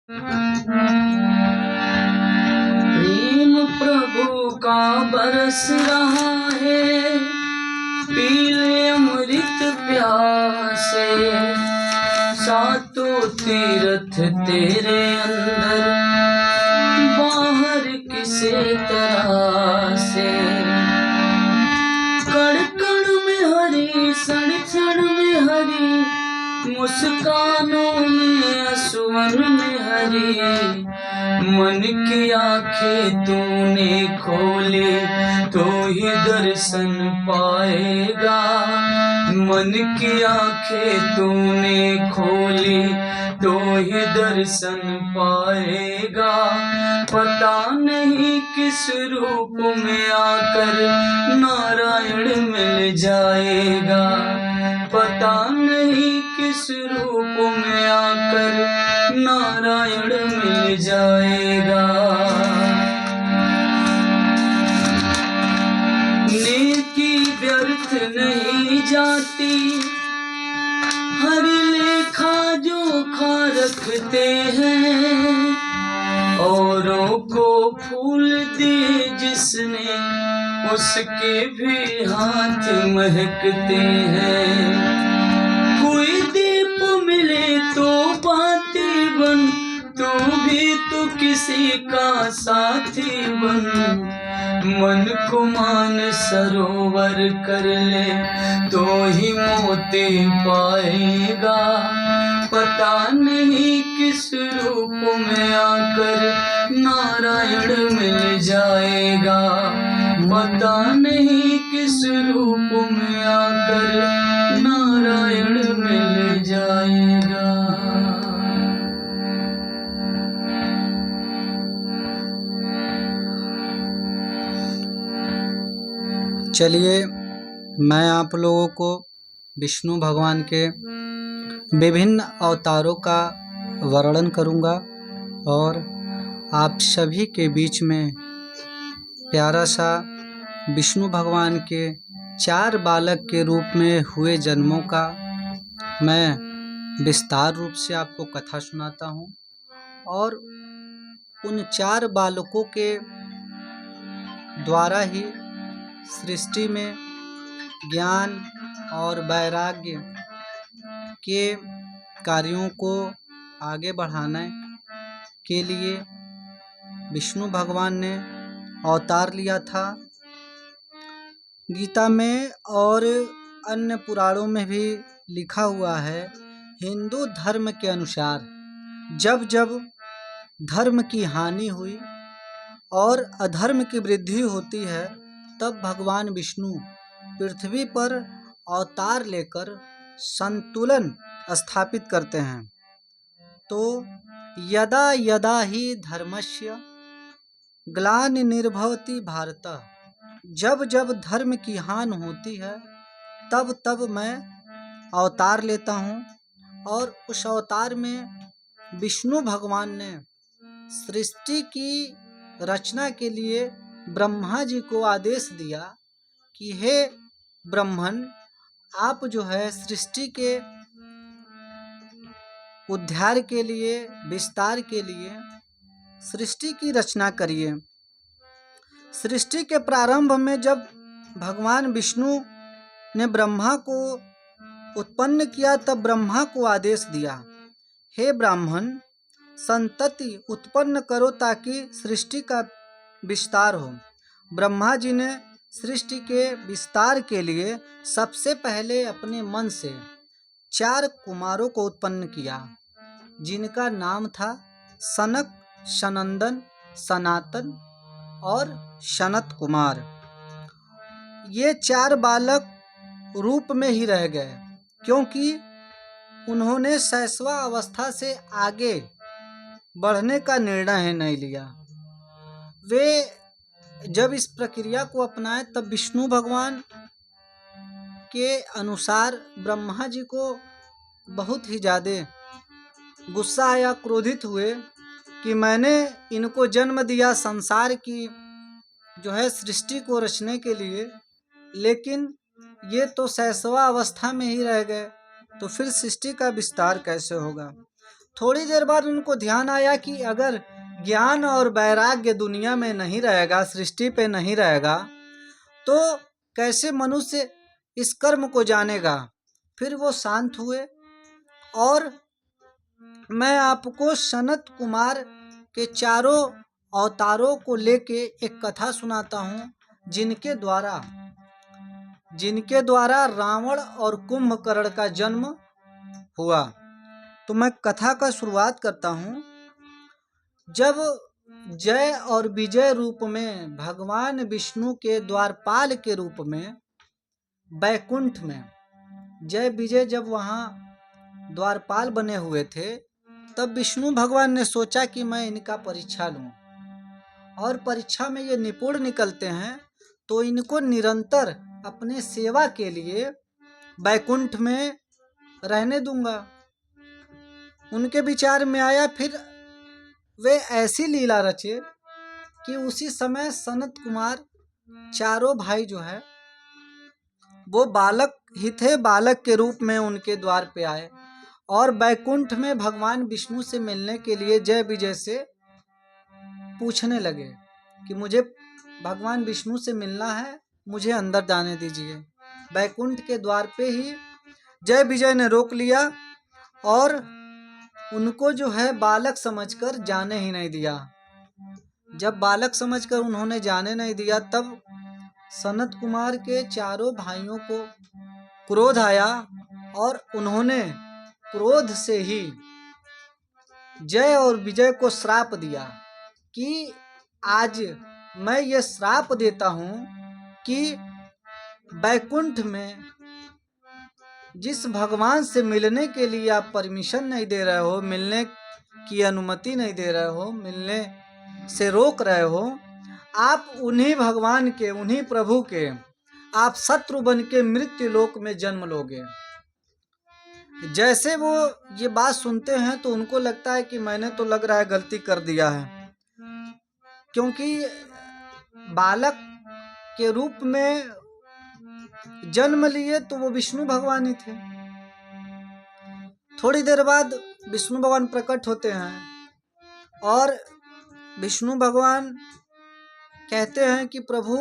प्रेम प्रभु का बरस रहा है, पी ले अमृत प्यासे। सातों तीर्थ तेरे अंदर, बाहर किसे तरह से। कण कण में हरी, क्षण क्षण में हरी, मुस्कानों में असुवन में हरी। मन की आंखें तूने खोली तो ही दर्शन पाएगा। मन की आंखें तूने खोली तो ही दर्शन पाएगा। पता नहीं किस रूप में आकर नारायण मिल जाएगा। पता नहीं किस रूप में आकर नारायण मिल जाएगा। नेकी व्यर्थ नहीं जाती, हर लेखा जोखा रखते हैं। औरों को फूल दिए जिसने, उसके भी हाथ महकते हैं। कोई दीप मिले तो बाती बन, तू भी तो किसी का साथी बन। मन को मान सरोवर कर ले तो ही मोती पाएगा। पता नहीं किस रूप में आकर नारायण मिल जाएगा। पता नहीं किस रूप में आकर नारायण मिल जाएगा। चलिए, मैं आप लोगों को विष्णु भगवान के विभिन्न अवतारों का वर्णन करूंगा और आप सभी के बीच में प्यारा सा विष्णु भगवान के 4 बालक के रूप में हुए जन्मों का मैं विस्तार रूप से आपको कथा सुनाता हूं। और उन 4 बालकों के द्वारा ही सृष्टि में ज्ञान और वैराग्य के कार्यों को आगे बढ़ाने के लिए विष्णु भगवान ने अवतार लिया था। गीता में और अन्य पुराणों में भी लिखा हुआ है, हिंदू धर्म के अनुसार जब जब धर्म की हानि हुई और अधर्म की वृद्धि होती है, तब भगवान विष्णु पृथ्वी पर अवतार लेकर संतुलन स्थापित करते हैं। तो यदा यदा ही धर्मस्य ग्लानिर्भवति भारत, जब जब धर्म की हानि होती है तब तब मैं अवतार लेता हूँ। और उस अवतार में विष्णु भगवान ने सृष्टि की रचना के लिए ब्रह्मा जी को आदेश दिया कि हे ब्रह्मन, आप जो है सृष्टि के उद्धार के लिए, विस्तार के लिए सृष्टि की रचना करिए। सृष्टि के प्रारंभ में जब भगवान विष्णु ने ब्रह्मा को उत्पन्न किया, तब ब्रह्मा को आदेश दिया, हे ब्राह्मण, संतति उत्पन्न करो ताकि सृष्टि का विस्तार हो। ब्रह्मा जी ने सृष्टि के विस्तार के लिए सबसे पहले अपने मन से 4 कुमारों को उत्पन्न किया, जिनका नाम था सनक, सनंदन, सनातन और सनत कुमार। ये 4 बालक रूप में ही रह गए, क्योंकि उन्होंने शैशवा अवस्था से आगे बढ़ने का निर्णय नहीं लिया। वे जब इस प्रक्रिया को अपनाए, तब विष्णु भगवान के अनुसार ब्रह्मा जी को बहुत ही ज़्यादा गुस्सा आया, क्रोधित हुए कि मैंने इनको जन्म दिया संसार की जो है सृष्टि को रचने के लिए, लेकिन ये तो शैशवा अवस्था में ही रह गए, तो फिर सृष्टि का विस्तार कैसे होगा। थोड़ी देर बाद उनको ध्यान आया कि अगर ज्ञान और वैराग्य दुनिया में नहीं रहेगा, सृष्टि पे नहीं रहेगा, तो कैसे मनुष्य इस कर्म को जानेगा। फिर वो शांत हुए और मैं आपको सनत कुमार के चारों अवतारों को लेके एक कथा सुनाता हूँ, जिनके द्वारा रावण और कुंभकर्ण का जन्म हुआ। तो मैं कथा का शुरुआत करता हूँ। जब जय और विजय रूप में भगवान विष्णु के द्वारपाल के रूप में बैकुंठ में जय विजय जब वहाँ द्वारपाल बने हुए थे, तब विष्णु भगवान ने सोचा कि मैं इनका परीक्षा लूँ, और परीक्षा में ये निपुण निकलते हैं तो इनको निरंतर अपने सेवा के लिए बैकुंठ में रहने दूंगा। उनके विचार में आया। फिर वे ऐसी लीला रचे कि उसी समय सनत कुमार चारों भाई जो है वो बालक ही थे, बालक के रूप में उनके द्वार पे आए और बैकुंठ में भगवान विष्णु से मिलने के लिए जय विजय से पूछने लगे कि मुझे भगवान विष्णु से मिलना है, मुझे अंदर जाने दीजिए। बैकुंठ के द्वार पे ही जय विजय ने रोक लिया और उनको जो है बालक समझकर जाने ही नहीं दिया। जब बालक समझकर उन्होंने जाने नहीं दिया, तब सनत कुमार के चारों भाइयों को क्रोध आया और उन्होंने क्रोध से ही जय और विजय को श्राप दिया कि आज मैं ये श्राप देता हूँ कि बैकुंठ में जिस भगवान से मिलने के लिए आप परमिशन नहीं दे रहे हो, मिलने की अनुमति नहीं दे रहे हो, मिलने से रोक रहे हो, आप उन्हीं भगवान के, उन्हीं प्रभु के आप शत्रु बन के मृत्यु लोक में जन्म लोगे। जैसे वो ये बात सुनते हैं तो उनको लगता है कि मैंने तो लग रहा है गलती कर दिया है, क्योंकि बालक के रूप में जन्म लिए तो वो विष्णु भगवान ही थे। थोड़ी देर बाद विष्णु भगवान प्रकट होते हैं और विष्णु भगवान कहते हैं कि प्रभु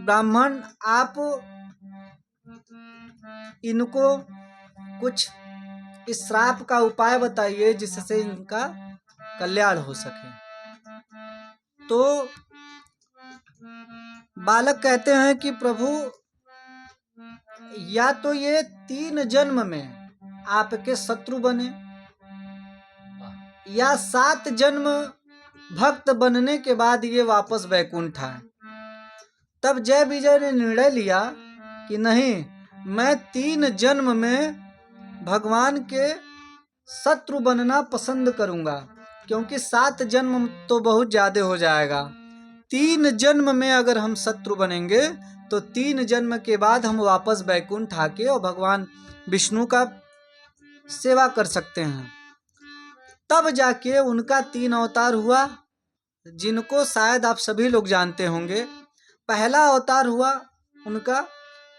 ब्राह्मण, आप इनको कुछ इस श्राप का उपाय बताइए जिससे इनका कल्याण हो सके। तो बालक कहते हैं कि प्रभु, या तो ये 3 जन्म में आपके शत्रु बने, या 7 जन्म भक्त बनने के बाद ये वापस बैकुंठ आए। तब जय विजय ने निर्णय लिया कि नहीं, मैं 3 जन्म में भगवान के शत्रु बनना पसंद करूंगा, क्योंकि 7 जन्म तो बहुत ज्यादा हो जाएगा। 3 जन्म में अगर हम शत्रु बनेंगे तो 3 जन्म के बाद हम वापस बैकुंठ आके और भगवान विष्णु का सेवा कर सकते हैं। तब जाके उनका 3 अवतार हुआ, जिनको शायद आप सभी लोग जानते होंगे। पहला अवतार हुआ उनका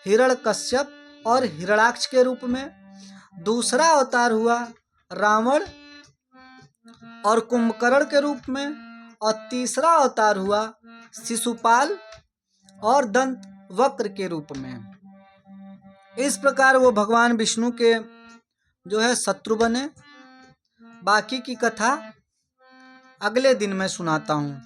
हिरण्यकश्यप और हिरण्याक्ष के रूप में। दूसरा अवतार हुआ रावण और कुंभकर्ण के रूप में। और तीसरा अवतार हुआ शिशुपाल और दंत वक्र के रूप में। इस प्रकार वो भगवान विष्णु के जो है शत्रु बने। बाकी की कथा अगले दिन मैं सुनाता हूँ।